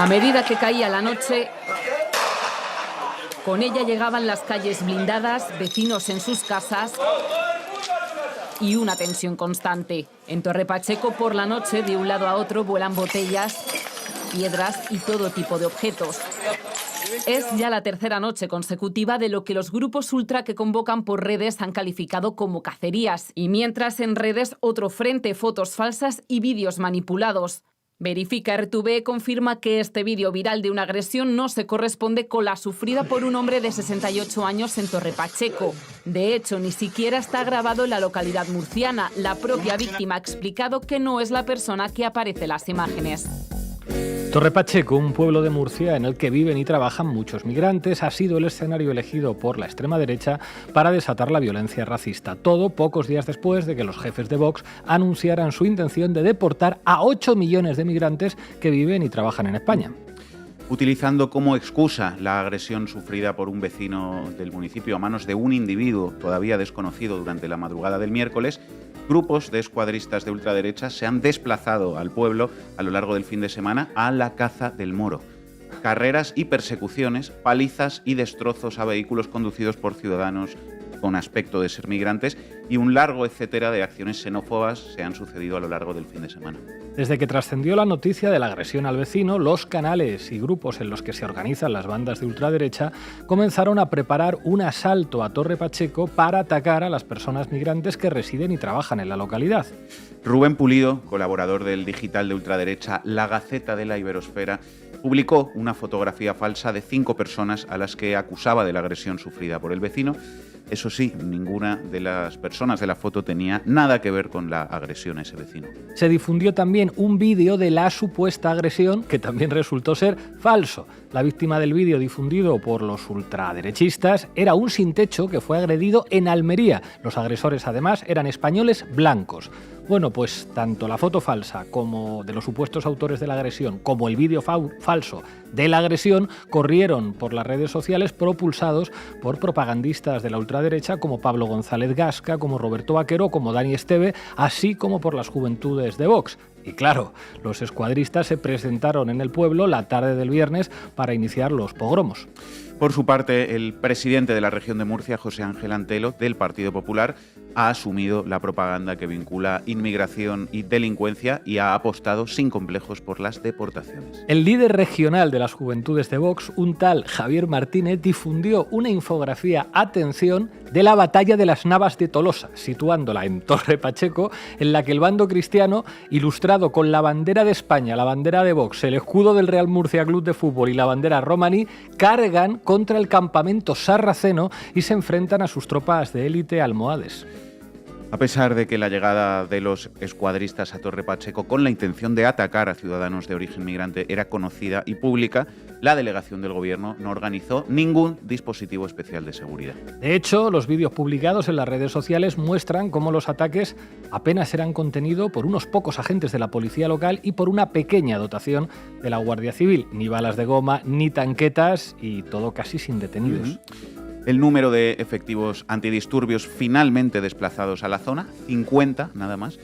A medida que caía la noche, con ella llegaban las calles blindadas, vecinos en sus casas y una tensión constante. En Torre Pacheco, por la noche, de un lado a otro vuelan botellas, piedras y todo tipo de objetos. Es ya la tercera noche consecutiva de lo que los grupos ultra que convocan por redes han calificado como cacerías. Y mientras en redes otro frente, fotos falsas y vídeos manipulados. Verifica RTV confirma que este vídeo viral de una agresión no se corresponde con la sufrida por un hombre de 68 años en Torre Pacheco. De hecho, ni siquiera está grabado en la localidad murciana. La propia víctima ha explicado que no es la persona que aparece en las imágenes. Torre Pacheco, un pueblo de Murcia en el que viven y trabajan muchos migrantes, ha sido el escenario elegido por la extrema derecha para desatar la violencia racista. Todo pocos días después de que los jefes de Vox anunciaran su intención de deportar a 8 millones de migrantes que viven y trabajan en España. Utilizando como excusa la agresión sufrida por un vecino del municipio a manos de un individuo todavía desconocido durante la madrugada del miércoles, grupos de escuadristas de ultraderecha se han desplazado al pueblo a lo largo del fin de semana a la caza del moro. Carreras y persecuciones, palizas y destrozos a vehículos conducidos por ciudadanos con aspecto de ser migrantes y un largo etcétera de acciones xenófobas se han sucedido a lo largo del fin de semana. Desde que trascendió la noticia de la agresión al vecino, los canales y grupos en los que se organizan las bandas de ultraderecha comenzaron a preparar un asalto a Torre Pacheco para atacar a las personas migrantes que residen y trabajan en la localidad. Rubén Pulido, colaborador del digital de ultraderecha La Gaceta de la Iberosfera, publicó una fotografía falsa de 5 personas a las que acusaba de la agresión sufrida por el vecino. Eso sí, ninguna de las personas de la foto tenía nada que ver con la agresión a ese vecino. Se difundió también un vídeo de la supuesta agresión, que también resultó ser falso. La víctima del vídeo difundido por los ultraderechistas era un sin techo que fue agredido en Almería. Los agresores, además, eran españoles blancos. Bueno, pues tanto la foto falsa como de los supuestos autores de la agresión, como el vídeo falso de la agresión, corrieron por las redes sociales propulsados por propagandistas de la ultraderecha como Pablo González Gasca, como Roberto Vaquero, como Dani Esteve, así como por las juventudes de Vox. Y claro, los escuadristas se presentaron en el pueblo la tarde del viernes para iniciar los pogromos. Por su parte, el presidente de la región de Murcia, José Ángel Antelo, del Partido Popular, ha asumido la propaganda que vincula inmigración y delincuencia y ha apostado sin complejos por las deportaciones. El líder regional de las juventudes de Vox, un tal Javier Martínez, difundió una infografía, atención, de la batalla de las Navas de Tolosa, situándola en Torre Pacheco, en la que el bando cristiano, ilustrado con la bandera de España, la bandera de Vox, el escudo del Real Murcia Club de Fútbol y la bandera romaní, cargan contra el campamento sarraceno y se enfrentan a sus tropas de élite almohades. A pesar de que la llegada de los escuadristas a Torre Pacheco con la intención de atacar a ciudadanos de origen migrante era conocida y pública, la delegación del gobierno no organizó ningún dispositivo especial de seguridad. De hecho, los vídeos publicados en las redes sociales muestran cómo los ataques apenas eran contenidos por unos pocos agentes de la policía local y por una pequeña dotación de la Guardia Civil. Ni balas de goma, ni tanquetas y todo casi sin detenidos. El número de efectivos antidisturbios finalmente desplazados a la zona, 50 nada más,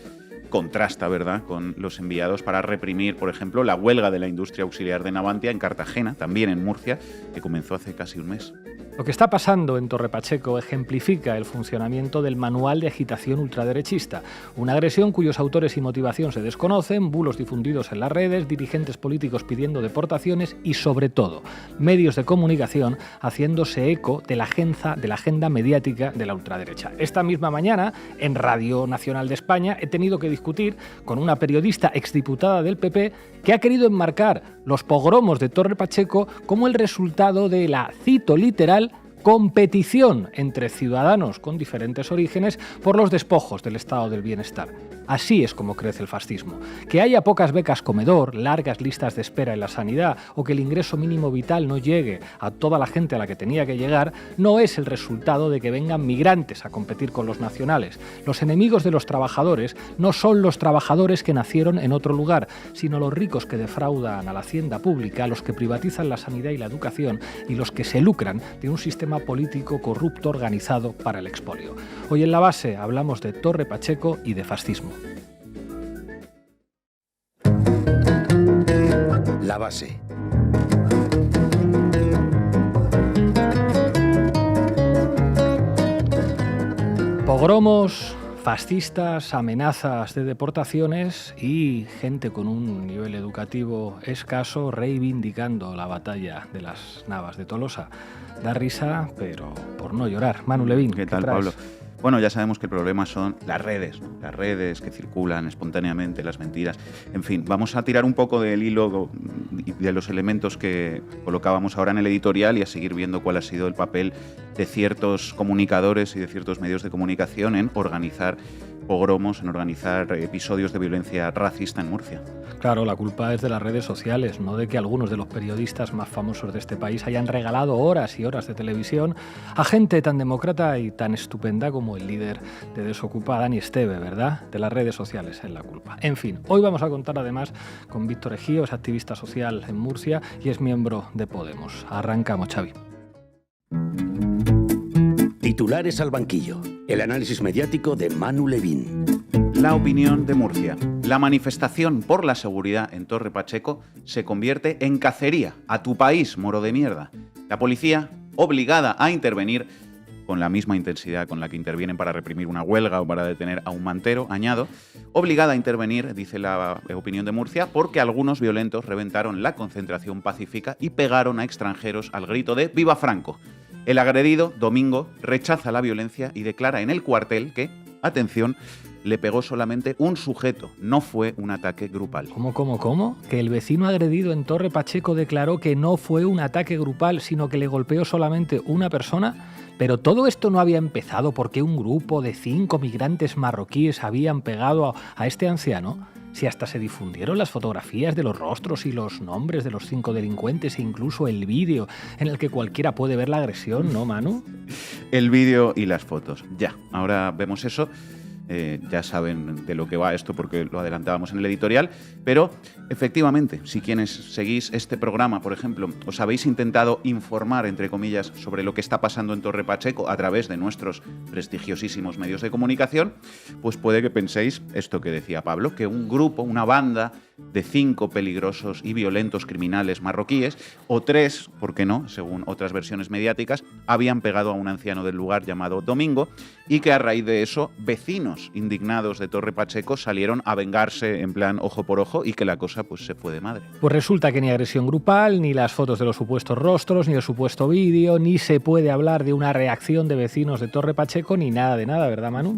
contrasta, ¿verdad?, con los enviados para reprimir, por ejemplo, la huelga de la industria auxiliar de Navantia en Cartagena, también en Murcia, que comenzó hace casi un mes. Lo que está pasando en Torre Pacheco ejemplifica el funcionamiento del manual de agitación ultraderechista, una agresión cuyos autores y motivación se desconocen, bulos difundidos en las redes, dirigentes políticos pidiendo deportaciones y, sobre todo, medios de comunicación haciéndose eco de la agenda mediática de la ultraderecha. Esta misma mañana, en Radio Nacional de España, he tenido que discutir con una periodista exdiputada del PP que ha querido enmarcar los pogromos de Torre Pacheco como el resultado de la, cito literal, competición entre ciudadanos con diferentes orígenes por los despojos del estado del bienestar. Así es como crece el fascismo. Que haya pocas becas comedor, largas listas de espera en la sanidad o que el ingreso mínimo vital no llegue a toda la gente a la que tenía que llegar no es el resultado de que vengan migrantes a competir con los nacionales. Los enemigos de los trabajadores no son los trabajadores que nacieron en otro lugar, sino los ricos que defraudan a la hacienda pública, los que privatizan la sanidad y la educación y los que se lucran de un sistema político corrupto organizado para el expolio. Hoy en La Base hablamos de Torre Pacheco y de fascismo. La Base, Pogromos, fascistas, amenazas de deportaciones y gente con un nivel educativo escaso reivindicando la batalla de las Navas de Tolosa. Da risa, pero por no llorar. Manu Levín, ¿qué tal, traes? Pablo? Bueno, ya sabemos que el problema son las redes, ¿no? Las redes que circulan espontáneamente, las mentiras. En fin, vamos a tirar un poco del hilo y de los elementos que colocábamos ahora en el editorial y a seguir viendo cuál ha sido el papel de ciertos comunicadores y de ciertos medios de comunicación en organizar pogromos, en organizar episodios de violencia racista en Murcia. Claro, la culpa es de las redes sociales, no de que algunos de los periodistas más famosos de este país hayan regalado horas y horas de televisión a gente tan demócrata y tan estupenda como el líder de Desocupa, Dani Esteve, ¿verdad? De las redes sociales es la culpa. En fin, hoy vamos a contar además con Víctor Ejío, es activista social en Murcia y es miembro de Podemos. Arrancamos, Xavi. Titulares al banquillo. El análisis mediático de Manu Levín. La opinión de Murcia. La manifestación por la seguridad en Torre Pacheco se convierte en cacería. A tu país, moro de mierda. La policía, obligada a intervenir con la misma intensidad con la que intervienen para reprimir una huelga o para detener a un mantero, añado, obligada a intervenir, dice la opinión de Murcia, porque algunos violentos reventaron la concentración pacífica y pegaron a extranjeros al grito de ¡Viva Franco! El agredido, Domingo, rechaza la violencia y declara en el cuartel que, atención, le pegó solamente un sujeto, no fue un ataque grupal. ¿Cómo? Que el vecino agredido en Torre Pacheco declaró que no fue un ataque grupal, sino que le golpeó solamente una persona. Pero todo esto no había empezado porque un grupo de 5 migrantes marroquíes habían pegado a este anciano. Si hasta se difundieron las fotografías de los rostros y los nombres de los 5 delincuentes e incluso el vídeo en el que cualquiera puede ver la agresión, ¿no, Manu? El vídeo y las fotos. Ya, ahora vemos eso. Ya saben de lo que va esto porque lo adelantábamos en el editorial, pero efectivamente, si quienes seguís este programa, por ejemplo, os habéis intentado informar, entre comillas, sobre lo que está pasando en Torre Pacheco a través de nuestros prestigiosísimos medios de comunicación, pues puede que penséis esto que decía Pablo, que un grupo, una banda de 5 peligrosos y violentos criminales marroquíes, o 3, ¿por qué no?, según otras versiones mediáticas, habían pegado a un anciano del lugar llamado Domingo y que a raíz de eso, vecinos indignados de Torre Pacheco salieron a vengarse en plan ojo por ojo y que la cosa pues se fue de madre. Pues resulta que ni agresión grupal, ni las fotos de los supuestos rostros, ni el supuesto vídeo, ni se puede hablar de una reacción de vecinos de Torre Pacheco, ni nada de nada, ¿verdad, Manu?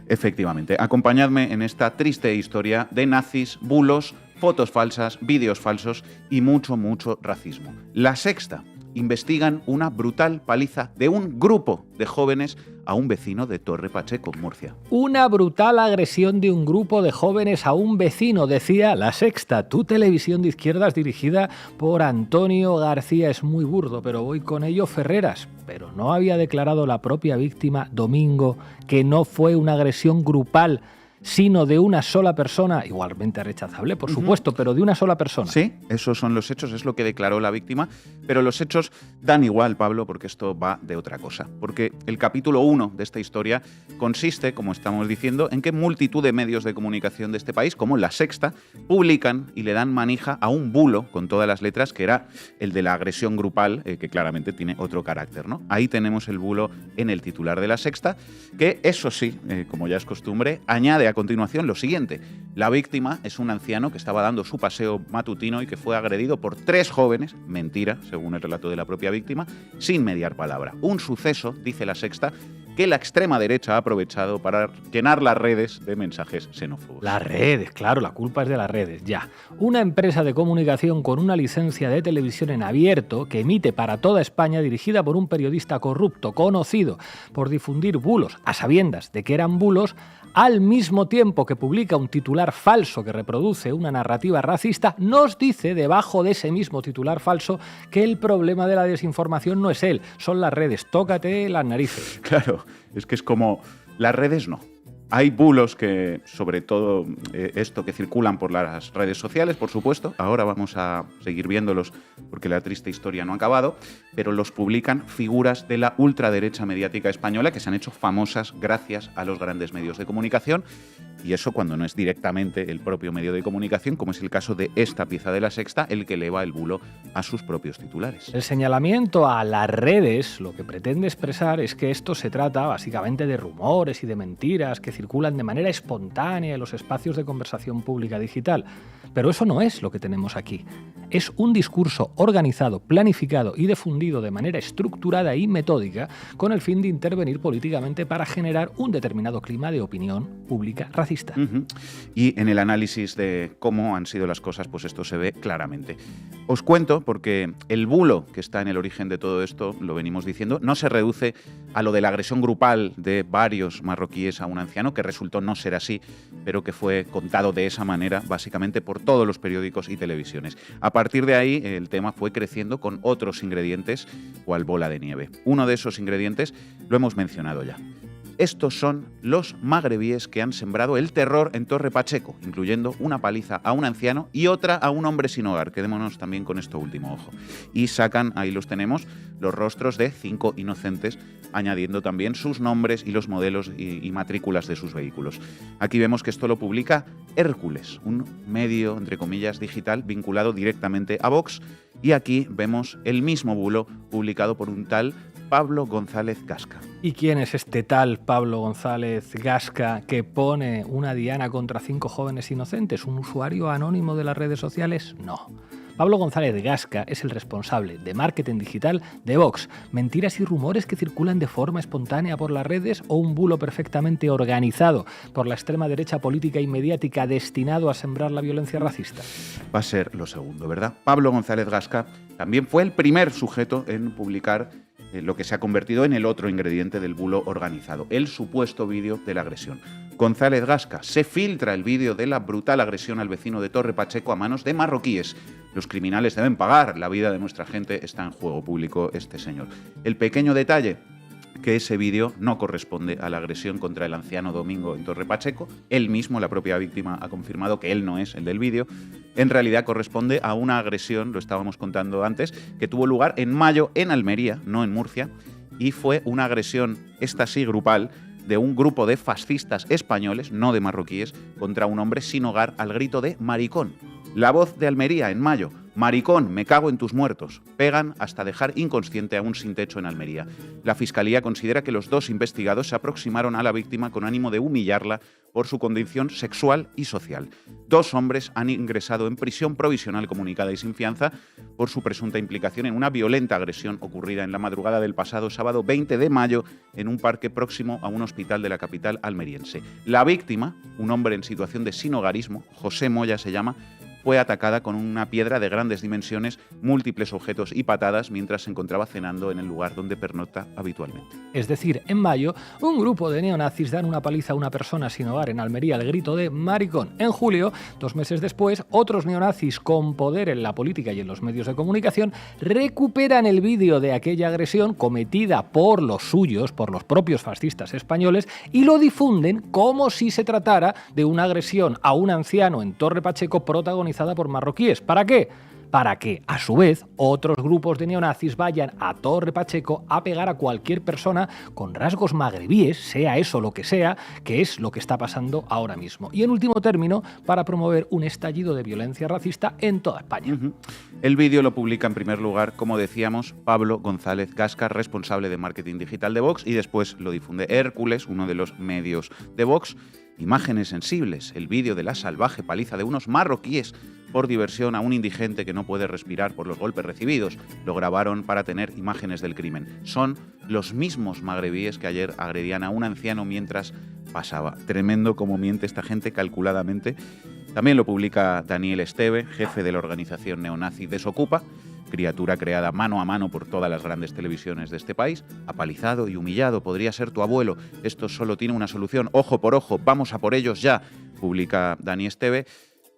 Efectivamente. Acompañadme en esta triste historia de nazis, bulos, fotos falsas, vídeos falsos y mucho racismo. La Sexta. Investigan una brutal paliza de un grupo de jóvenes a un vecino de Torre Pacheco, Murcia. Una brutal agresión de un grupo de jóvenes a un vecino, decía La Sexta, tu televisión de izquierdas dirigida por Antonio García. Es muy burdo, pero voy con ello Ferreras. Pero no había declarado la propia víctima, Domingo, que no fue una agresión grupal, sino de una sola persona, igualmente rechazable, por supuesto, pero de una sola persona. Sí, esos son los hechos, es lo que declaró la víctima, pero los hechos dan igual, Pablo, porque esto va de otra cosa. Porque el capítulo 1 de esta historia consiste, como estamos diciendo, en que multitud de medios de comunicación de este país, como La Sexta, publican y le dan manija a un bulo, con todas las letras, que era el de la agresión grupal, que claramente tiene otro carácter, ¿no? Ahí tenemos el bulo en el titular de La Sexta, que eso sí, como ya es costumbre, añade a continuación lo siguiente. La víctima es un anciano que estaba dando su paseo matutino y que fue agredido por 3 jóvenes, mentira, según el relato de la propia víctima, sin mediar palabra. Un suceso, dice La Sexta, que la extrema derecha ha aprovechado para llenar las redes de mensajes xenófobos. Las redes, claro, la culpa es de las redes, ya. Una empresa de comunicación con una licencia de televisión en abierto que emite para toda España, dirigida por un periodista corrupto conocido por difundir bulos a sabiendas de que eran bulos, al mismo tiempo que publica un titular falso que reproduce una narrativa racista, nos dice debajo de ese mismo titular falso que el problema de la desinformación no es él, son las redes. Tócate las narices. Claro, es que es como las redes no. Hay bulos que, sobre todo esto que circulan por las redes sociales, por supuesto, ahora vamos a seguir viéndolos porque la triste historia no ha acabado, pero los publican figuras de la ultraderecha mediática española que se han hecho famosas gracias a los grandes medios de comunicación, y eso cuando no es directamente el propio medio de comunicación, como es el caso de esta pieza de La Sexta, el que eleva el bulo a sus propios titulares. El señalamiento a las redes lo que pretende expresar es que esto se trata básicamente de rumores y de mentiras que circulan de manera espontánea en los espacios de conversación pública digital. Pero eso no es lo que tenemos aquí. Es un discurso organizado, planificado y difundido de manera estructurada y metódica con el fin de intervenir políticamente para generar un determinado clima de opinión pública racista. Y en el análisis de cómo han sido las cosas, pues esto se ve claramente. Os cuento porque el bulo que está en el origen de todo esto, lo venimos diciendo, no se reduce a lo de la agresión grupal de varios marroquíes a un anciano, que resultó no ser así, pero que fue contado de esa manera, básicamente por todos los periódicos y televisiones. A partir de ahí, el tema fue creciendo con otros ingredientes, cual bola de nieve. Uno de esos ingredientes lo hemos mencionado ya. Estos son los magrebíes que han sembrado el terror en Torre Pacheco, incluyendo una paliza a un anciano y otra a un hombre sin hogar. Quedémonos también con esto último, ojo. Y sacan, ahí los tenemos, los rostros de 5 inocentes, añadiendo también sus nombres y los modelos y matrículas de sus vehículos. Aquí vemos que esto lo publica Hércules, un medio, entre comillas, digital vinculado directamente a Vox. Y aquí vemos el mismo bulo publicado por un tal Pablo González Gasca. ¿Y quién es este tal Pablo González Gasca que pone una diana contra 5 jóvenes inocentes? ¿Un usuario anónimo de las redes sociales? No. Pablo González Gasca es el responsable de marketing digital de Vox. ¿Mentiras y rumores que circulan de forma espontánea por las redes o un bulo perfectamente organizado por la extrema derecha política y mediática destinado a sembrar la violencia racista? Va a ser lo segundo, ¿verdad? Pablo González Gasca también fue el primer sujeto en publicar lo que se ha convertido en el otro ingrediente del bulo organizado, el supuesto vídeo de la agresión. González Gasca se filtra el vídeo de la brutal agresión al vecino de Torre Pacheco a manos de marroquíes. Los criminales deben pagar, la vida de nuestra gente está en juego, publicó este señor. El pequeño detalle, que ese vídeo no corresponde a la agresión contra el anciano Domingo en Torre Pacheco. Él mismo, la propia víctima, ha confirmado que él no es el del vídeo. En realidad corresponde a una agresión, lo estábamos contando antes, que tuvo lugar en mayo en Almería, no en Murcia, y fue una agresión, esta sí grupal, de un grupo de fascistas españoles, no de marroquíes, contra un hombre sin hogar al grito de maricón. La Voz de Almería, en mayo: maricón, me cago en tus muertos. Pegan hasta dejar inconsciente a un sin techo en Almería. La Fiscalía considera que los dos investigados se aproximaron a la víctima con ánimo de humillarla por su condición sexual y social. 2 hombres han ingresado en prisión provisional comunicada y sin fianza por su presunta implicación en una violenta agresión ocurrida en la madrugada del pasado sábado 20 de mayo en un parque próximo a un hospital de la capital almeriense. La víctima, un hombre en situación de sinhogarismo, José Moya se llama, fue atacada con una piedra de grandes dimensiones, múltiples objetos y patadas mientras se encontraba cenando en el lugar donde pernocta habitualmente. Es decir, en mayo, un grupo de neonazis dan una paliza a una persona sin hogar en Almería al grito de maricón. En julio, 2 meses después, otros neonazis con poder en la política y en los medios de comunicación recuperan el vídeo de aquella agresión cometida por los suyos, por los propios fascistas españoles, y lo difunden como si se tratara de una agresión a un anciano en Torre Pacheco protagonizada por marroquíes. ¿Para qué? Para que, a su vez, otros grupos de neonazis vayan a Torre Pacheco a pegar a cualquier persona con rasgos magrebíes, sea eso lo que sea, que es lo que está pasando ahora mismo. Y en último término, para promover un estallido de violencia racista en toda España. El vídeo lo publica en primer lugar, como decíamos, Pablo González Gasca, responsable de marketing digital de Vox, y después lo difunde Hércules, uno de los medios de Vox. Imágenes sensibles, el vídeo de la salvaje paliza de unos marroquíes por diversión a un indigente que no puede respirar por los golpes recibidos. Lo grabaron para tener imágenes del crimen. Son los mismos magrebíes que ayer agredían a un anciano mientras pasaba. Tremendo cómo miente esta gente calculadamente. También lo publica Daniel Esteve, jefe de la organización neonazi Desocupa, criatura creada mano a mano por todas las grandes televisiones de este país. Apalizado y humillado, podría ser tu abuelo. Esto solo tiene una solución, ojo por ojo, vamos a por ellos ya, publica Dani Esteve.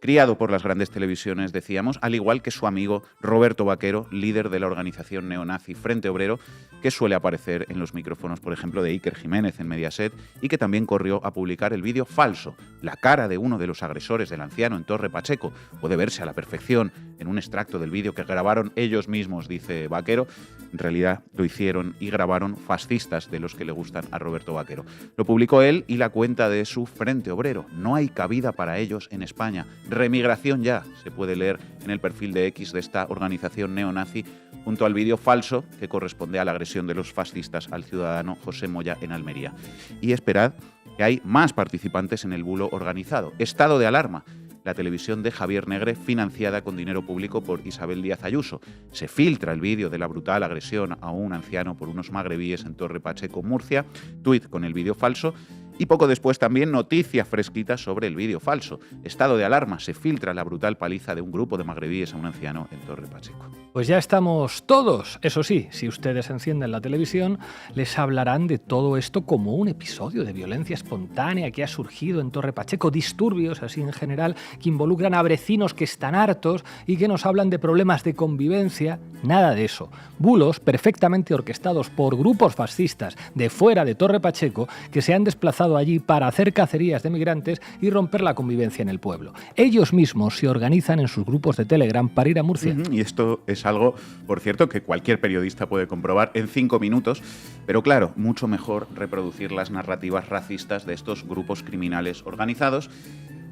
Criado por las grandes televisiones, decíamos, al igual que su amigo Roberto Vaquero, líder de la organización neonazi Frente Obrero, que suele aparecer en los micrófonos, por ejemplo, de Iker Jiménez en Mediaset, y que también corrió a publicar el vídeo falso. La cara de uno de los agresores del anciano en Torre Pacheco puede verse a la perfección en un extracto del vídeo que grabaron ellos mismos, dice Vaquero. En realidad lo hicieron y grabaron fascistas de los que le gustan a Roberto Vaquero. Lo publicó él y la cuenta de su Frente Obrero. No hay cabida para ellos en España. Remigración ya se puede leer en el perfil de X de esta organización neonazi, junto al vídeo falso que corresponde a la agresión de los fascistas al ciudadano José Moya en Almería. Y esperad que hay más participantes en el bulo organizado. Estado de alarma. La televisión de Javier Negre, financiada con dinero público por Isabel Díaz Ayuso. Se filtra el vídeo de la brutal agresión a un anciano por unos magrebíes en Torre Pacheco, Murcia. Tuit con el vídeo falso. Y poco después también noticia fresquita sobre el vídeo falso. Estado de alarma. Se filtra la brutal paliza de un grupo de magrebíes a un anciano en Torre Pacheco. Pues ya estamos todos. Eso sí, si ustedes encienden la televisión, les hablarán de todo esto como un episodio de violencia espontánea que ha surgido en Torre Pacheco, disturbios así en general, que involucran a vecinos que están hartos y que nos hablan de problemas de convivencia. Nada de eso. Bulos perfectamente orquestados por grupos fascistas de fuera de Torre Pacheco que se han desplazado allí para hacer cacerías de migrantes y romper la convivencia en el pueblo. Ellos mismos se organizan en sus grupos de Telegram para ir a Murcia. Y esto es algo, por cierto, que cualquier periodista puede comprobar en 5 minutos, pero claro, mucho mejor reproducir las narrativas racistas de estos grupos criminales organizados.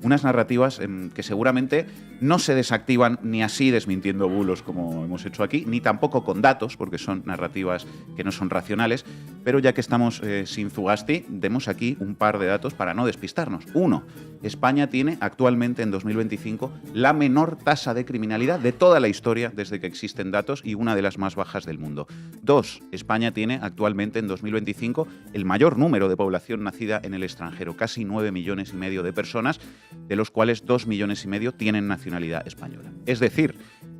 Unas narrativas que seguramente no se desactivan ni así desmintiendo bulos como hemos hecho aquí, ni tampoco con datos, porque son narrativas que no son racionales, pero ya que estamos sin Zugasti, demos aquí un par de datos para no despistarnos. 1. España tiene actualmente en 2025 la menor tasa de criminalidad de toda la historia desde que existen datos y una de las más bajas del mundo. 2. España tiene actualmente en 2025 el mayor número de población nacida en el extranjero, casi 9,5 millones de personas, de los cuales 2,5 millones tienen nacionalidad española. Es decir,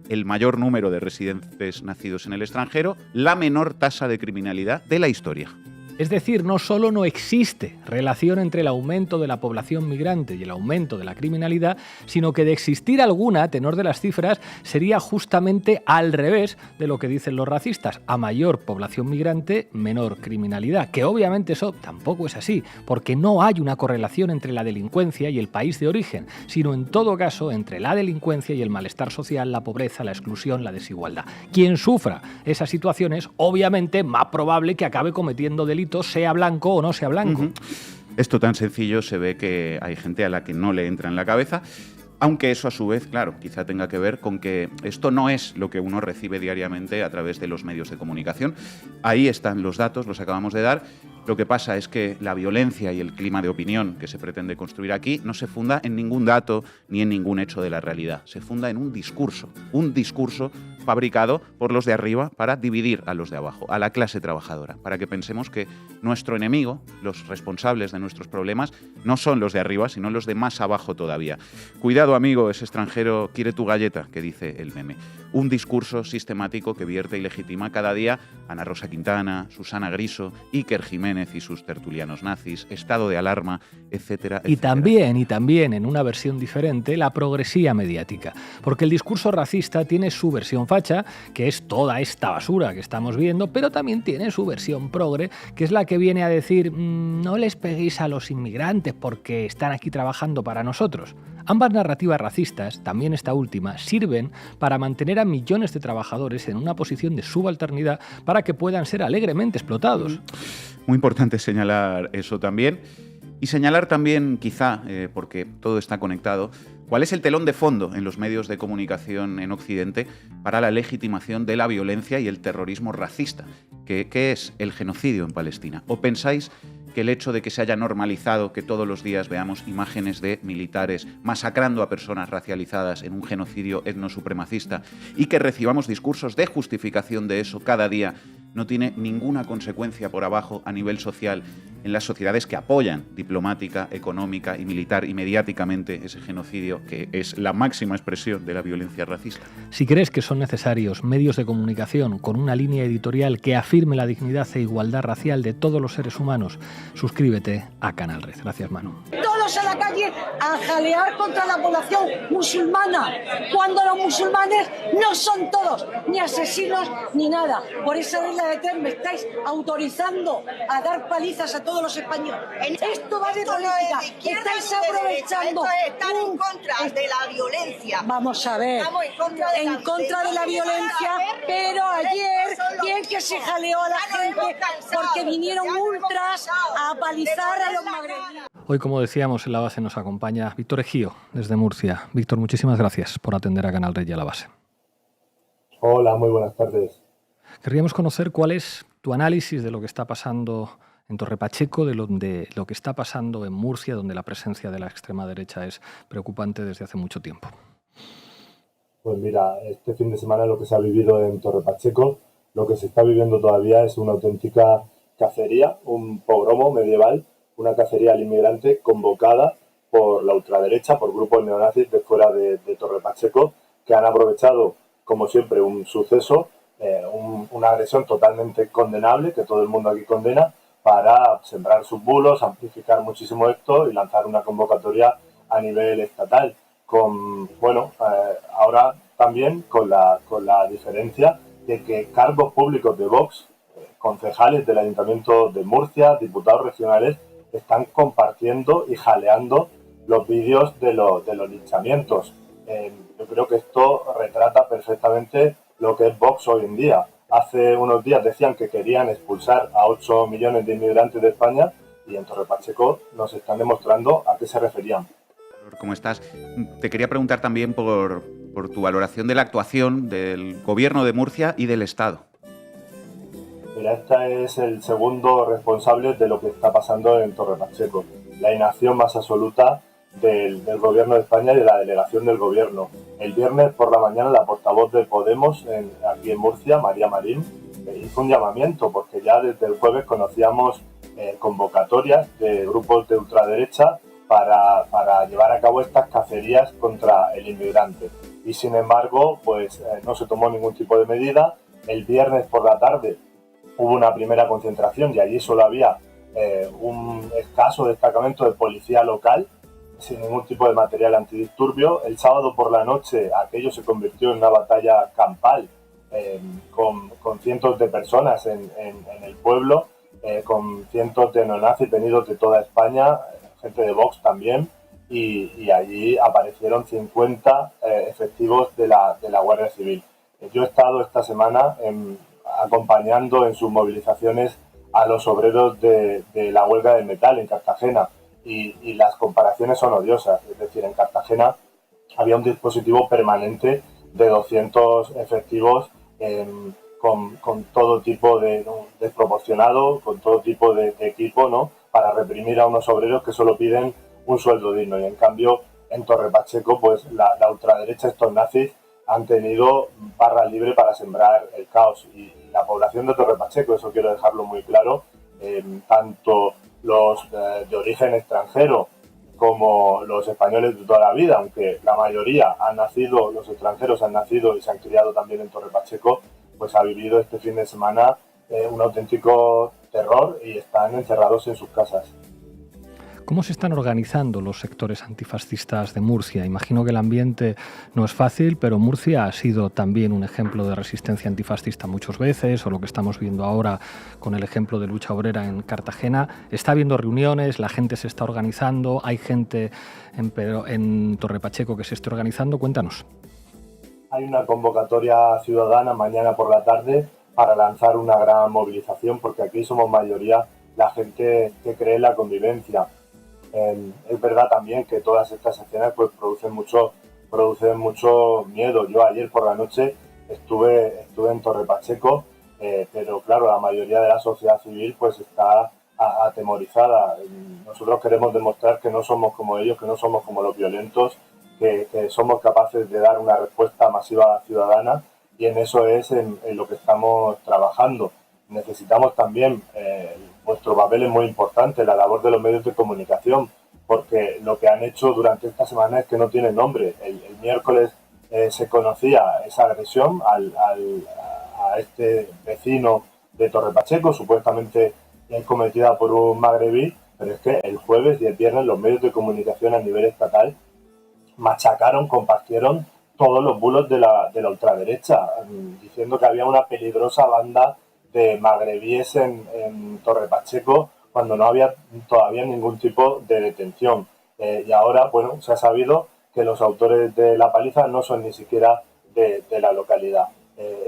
el mayor número de residentes nacidos en el extranjero, la menor tasa de criminalidad de la historia. Es decir, no solo no existe relación entre el aumento de la población migrante y el aumento de la criminalidad, sino que de existir alguna, a tenor de las cifras, sería justamente al revés de lo que dicen los racistas. A mayor población migrante, menor criminalidad. Que obviamente eso tampoco es así, porque no hay una correlación entre la delincuencia y el país de origen, sino en todo caso entre la delincuencia y el malestar social, la pobreza, la exclusión, la desigualdad. Quien sufra esas situaciones, obviamente, más probable que acabe cometiendo delitos, sea blanco o no sea blanco. Esto tan sencillo se ve que hay gente a la que no le entra en la cabeza, aunque eso a su vez, claro, quizá tenga que ver con que esto no es lo que uno recibe diariamente a través de los medios de comunicación. Ahí están los datos, los acabamos de dar. Lo que pasa es que la violencia y el clima de opinión que se pretende construir aquí no se funda en ningún dato ni en ningún hecho de la realidad. Se funda en un discurso fabricado por los de arriba para dividir a los de abajo, a la clase trabajadora, para que pensemos que nuestro enemigo, los responsables de nuestros problemas, no son los de arriba, sino los de más abajo todavía. Cuidado, amigo, ese extranjero quiere tu galleta, que dice el meme. Un discurso sistemático que vierte y legitima cada día Ana Rosa Quintana, Susana Griso, Iker Jiménez y sus tertulianos nazis, estado de alarma, etcétera, etcétera. Y también, en una versión diferente, la progresía mediática. Porque el discurso racista tiene su versión facha, que es toda esta basura que estamos viendo, pero también tiene su versión progre, que es la que viene a decir no les peguéis a los inmigrantes porque están aquí trabajando para nosotros. Ambas narrativas racistas, también esta última, sirven para mantener a millones de trabajadores en una posición de subalternidad para que puedan ser alegremente explotados. Muy importante señalar eso también. Y señalar también, quizá, porque todo está conectado, cuál es el telón de fondo en los medios de comunicación en Occidente para la legitimación de la violencia y el terrorismo racista. ¿Qué es el genocidio en Palestina? ¿O pensáis que el hecho de que se haya normalizado que todos los días veamos imágenes de militares masacrando a personas racializadas en un genocidio etnosupremacista y que recibamos discursos de justificación de eso cada día no tiene ninguna consecuencia por abajo a nivel social en las sociedades que apoyan diplomática, económica y militar y mediáticamente ese genocidio, que es la máxima expresión de la violencia racista? Si crees que son necesarios medios de comunicación con una línea editorial que afirme la dignidad e igualdad racial de todos los seres humanos, suscríbete a Canal Red. Gracias, Manu. Todos a la calle a jalear contra la población musulmana, cuando los musulmanes no son todos ni asesinos ni nada. Por esa regla de tres me estáis autorizando a dar palizas a todos los españoles. Esto va de política. Estáis aprovechando. Están en contra de la violencia. Vamos a ver. Estamos en contra de la violencia, pero ayer bien que se jaleó a la gente porque vinieron ultras a apalizar a los magrebíes. Hoy, como decíamos, en La Base nos acompaña Víctor Ejío, desde Murcia. Víctor, muchísimas gracias por atender a Canal Rey y a La Base. Hola, muy buenas tardes. Querríamos conocer cuál es tu análisis de lo que está pasando en Torre Pacheco, de lo que está pasando en Murcia, donde la presencia de la extrema derecha es preocupante desde hace mucho tiempo. Pues mira, este fin de semana lo que se ha vivido en Torre Pacheco, lo que se está viviendo todavía es una auténtica cacería, un pogromo medieval, una cacería al inmigrante convocada por la ultraderecha, por grupos neonazis de fuera de Torre Pacheco, que han aprovechado, como siempre, un suceso, una agresión totalmente condenable, que todo el mundo aquí condena, para sembrar sus bulos, amplificar muchísimo esto y lanzar una convocatoria a nivel estatal. Ahora también con la diferencia de que cargos públicos de Vox, concejales del Ayuntamiento de Murcia, diputados regionales, están compartiendo y jaleando los vídeos de los linchamientos. Yo creo que esto retrata perfectamente lo que es Vox hoy en día. Hace unos días decían que querían expulsar a 8 millones de inmigrantes de España y en Torre Pacheco nos están demostrando a qué se referían. ¿Cómo estás? Te quería preguntar también por tu valoración de la actuación del Gobierno de Murcia y del Estado. Mira, este es el segundo responsable de lo que está pasando en Torre Pacheco. La inacción más absoluta del Gobierno de España y de la delegación del Gobierno. El viernes por la mañana la portavoz de Podemos aquí en Murcia, María Marín, hizo un llamamiento porque ya desde el jueves conocíamos convocatorias de grupos de ultraderecha para llevar a cabo estas cacerías contra el inmigrante. Y sin embargo, pues no se tomó ningún tipo de medida. El viernes por la tarde hubo una primera concentración y allí solo había un escaso destacamento de policía local sin ningún tipo de material antidisturbio. El sábado por la noche aquello se convirtió en una batalla campal con cientos de personas en el pueblo, con cientos de neonazis venidos de toda España, gente de Vox también, y allí aparecieron 50 efectivos de la Guardia Civil. Yo he estado esta semana acompañando en sus movilizaciones a los obreros de la huelga del metal en Cartagena, y las comparaciones son odiosas. Es decir, en Cartagena había un dispositivo permanente de 200 efectivos con todo tipo de desproporcionado, con todo tipo de equipo, ¿no?, para reprimir a unos obreros que solo piden un sueldo digno. Y en cambio, en Torre Pacheco, pues la ultraderecha, estos nazis, han tenido barra libre para sembrar el caos. Y la población de Torre Pacheco, eso quiero dejarlo muy claro, tanto los de origen extranjero como los españoles de toda la vida, aunque la mayoría los extranjeros han nacido y se han criado también en Torre Pacheco, pues ha vivido este fin de semana un auténtico terror y están encerrados en sus casas. ¿Cómo se están organizando los sectores antifascistas de Murcia? Imagino que el ambiente no es fácil, pero Murcia ha sido también un ejemplo de resistencia antifascista muchas veces, o lo que estamos viendo ahora con el ejemplo de lucha obrera en Cartagena. Está habiendo reuniones, la gente se está organizando, hay gente en Torre Pacheco que se está organizando. Cuéntanos. Hay una convocatoria ciudadana mañana por la tarde para lanzar una gran movilización, porque aquí somos mayoría la gente que cree en la convivencia. Es verdad también que todas estas acciones pues producen mucho miedo. Yo ayer por la noche estuve en Torre Pacheco, pero claro, la mayoría de la sociedad civil pues está atemorizada. Nosotros queremos demostrar que no somos como ellos, que no somos como los violentos, que somos capaces de dar una respuesta masiva ciudadana, y en eso es en lo que estamos trabajando. Necesitamos también, vuestro papel es muy importante, la labor de los medios de comunicación, porque lo que han hecho durante esta semana es que no tiene nombre. El miércoles se conocía esa agresión a este vecino de Torre Pacheco, supuestamente cometida por un magrebí, pero es que el jueves y el viernes los medios de comunicación a nivel estatal machacaron, compartieron todos los bulos de la ultraderecha, diciendo que había una peligrosa banda de magrebíes en Torre Pacheco cuando no había todavía ningún tipo de detención. Y ahora, bueno, se ha sabido que los autores de la paliza no son ni siquiera de la localidad.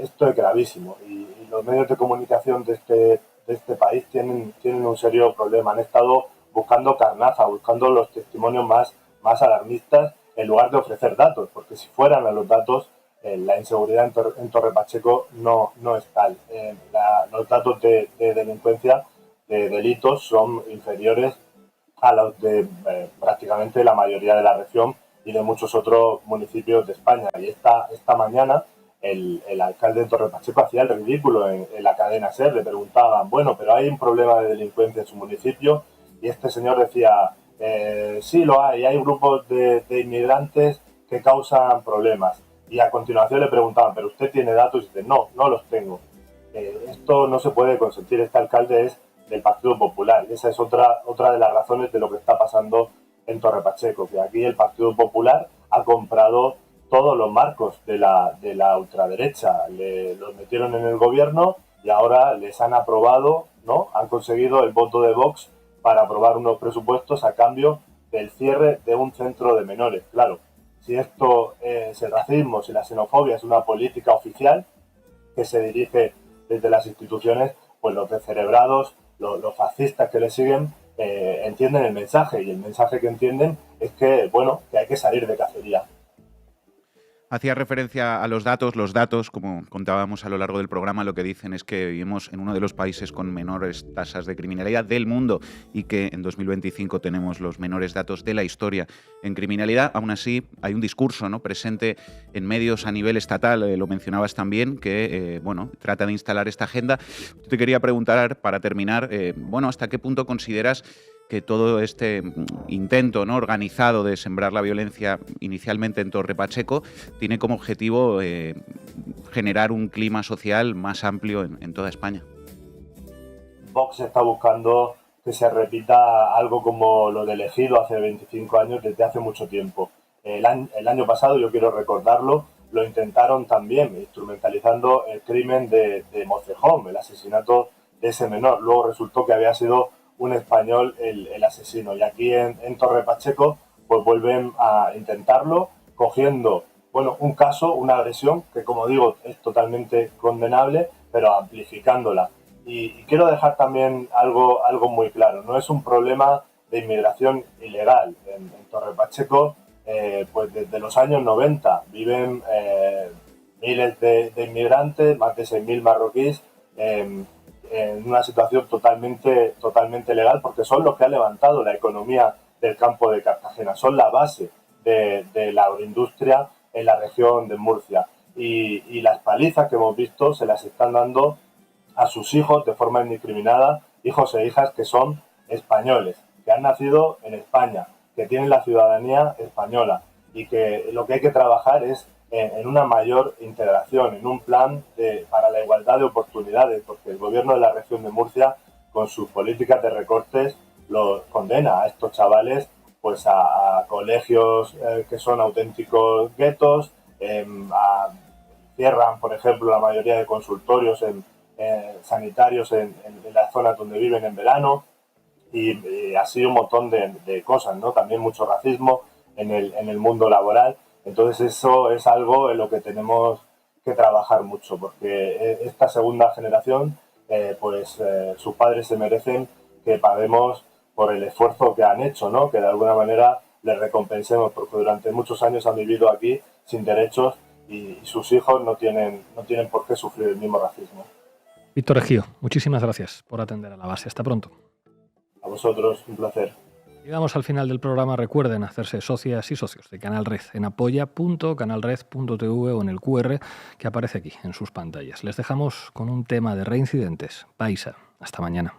Esto es gravísimo y los medios de comunicación de este país tienen un serio problema. Han estado buscando carnaza, buscando los testimonios más alarmistas en lugar de ofrecer datos, porque si fueran a los datos, la inseguridad en Torre Pacheco no es tal. Los datos de delincuencia, de delitos, son inferiores a los de prácticamente la mayoría de la región y de muchos otros municipios de España. Y esta mañana el alcalde de Torre Pacheco hacía el ridículo en la cadena SER. Le preguntaban, bueno, pero hay un problema de delincuencia en su municipio, y este señor decía, sí lo hay grupos de inmigrantes que causan problemas. Y a continuación le preguntaban, ¿pero usted tiene datos? Y dice, no los tengo. Esto no se puede consentir. Este alcalde es del Partido Popular, y esa es otra de las razones de lo que está pasando en Torre Pacheco, que aquí el Partido Popular ha comprado todos los marcos de la ultraderecha, los metieron en el gobierno y ahora les han aprobado, ¿no? Han conseguido el voto de Vox para aprobar unos presupuestos a cambio del cierre de un centro de menores. Claro, si esto es el racismo, si la xenofobia es una política oficial que se dirige desde las instituciones, pues los descerebrados, los fascistas que le siguen, entienden el mensaje, y el mensaje que entienden es que, bueno, que hay que salir de cacería. Hacía referencia a los datos, como contábamos a lo largo del programa, lo que dicen es que vivimos en uno de los países con menores tasas de criminalidad del mundo y que en 2025 tenemos los menores datos de la historia en criminalidad. Aún así, hay un discurso, ¿no?, presente en medios a nivel estatal, lo mencionabas también, que trata de instalar esta agenda. Te quería preguntar, para terminar, ¿hasta qué punto consideras que todo este intento, ¿no?, organizado de sembrar la violencia inicialmente en Torre Pacheco tiene como objetivo generar un clima social más amplio en toda España? Vox está buscando que se repita algo como lo de Ejido hace 25 años, desde hace mucho tiempo. El año pasado, yo quiero recordarlo, lo intentaron también, instrumentalizando el crimen de Mocejón, el asesinato de ese menor. Luego resultó que había sido un español el asesino. Y aquí en Torre Pacheco pues vuelven a intentarlo, cogiendo un caso, una agresión que, como digo, es totalmente condenable, pero amplificándola. Y quiero dejar también algo muy claro. No es un problema de inmigración ilegal. En Torre Pacheco, pues desde los años 90 viven miles de inmigrantes, más de 6.000 marroquíes, en una situación totalmente legal, porque son los que han levantado la economía del campo de Cartagena, son la base de la agroindustria en la región de Murcia. Y las palizas que hemos visto se las están dando a sus hijos de forma indiscriminada, hijos e hijas que son españoles, que han nacido en España, que tienen la ciudadanía española, y que lo que hay que trabajar es en una mayor integración, en un plan para la igualdad de oportunidades, porque el gobierno de la región de Murcia, con sus políticas de recortes, los condena a estos chavales pues a colegios que son auténticos guetos, cierran, por ejemplo, la mayoría de consultorios sanitarios en las zonas donde viven en verano, y así un montón de cosas, ¿no? También mucho racismo en el mundo laboral. Entonces eso es algo en lo que tenemos que trabajar mucho, porque esta segunda generación, sus padres se merecen que paguemos por el esfuerzo que han hecho, ¿no? Que de alguna manera les recompensemos, porque durante muchos años han vivido aquí sin derechos, y sus hijos no tienen por qué sufrir el mismo racismo. Víctor Ejío, muchísimas gracias por atender a La Base. Hasta pronto. A vosotros, un placer. Llegamos al final del programa. Recuerden hacerse socias y socios de Canal Red en apoya.canalred.tv o en el QR que aparece aquí en sus pantallas. Les dejamos con un tema de Reincidentes, Paisa. Hasta mañana.